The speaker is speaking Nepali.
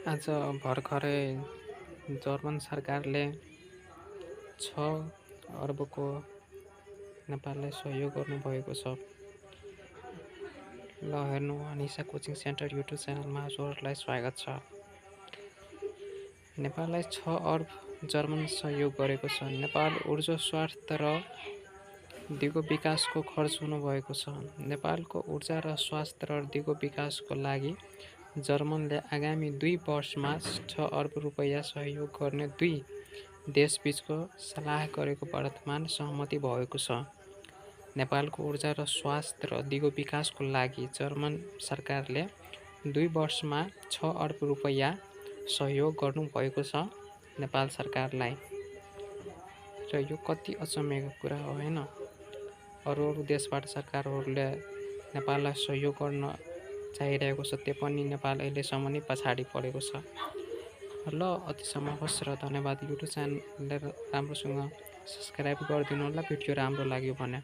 आज भर्खरै जर्मन सरकारले 6 अर्बको नेपाललाई सहयोग गर्नुभएको छ। ल हेर्नु, अनिसा कोचिङ सेन्टर युट्युब च्यानलमा हजुरहरूलाई स्वागत छ। नेपाललाई 6 अर्ब जर्मन सहयोग गरेको छ। नेपाल ऊर्जा स्वास्थ्य र दिगो विकासको खर्च हुनुभएको छ। नेपालको ऊर्जा र स्वास्थ्य र दिगो विकासको लागि जर्मनले आगामी 2 वर्षमा 6 अर्ब रुपैयाँ सहयोग गर्ने दुई देशबीचको सल्लाह गरेको वर्तमान सहमति भएको छ। नेपालको ऊर्जा र स्वास्थ्य र दिगो विकासको लागि जर्मन सरकारले 2 वर्षमा 6 अर्ब रुपैयाँ सहयोग गर्नुभएको छ नेपाल सरकारलाई। र यो कति अचम्मको कुरा हो होइन। अरू देशबाट सरकारहरूले नेपाललाई सहयोग गर्न चाहिरहेको छ, त्यो पनि नेपाल अहिलेसम्म नै पछाडि परेको छ। ल अतिसम्म होस् र धन्यवाद। युट्युब च्यानललाई राम्रोसँग सब्सक्राइब गरिदिनु होला भिडियो राम्रो लाग्यो भने।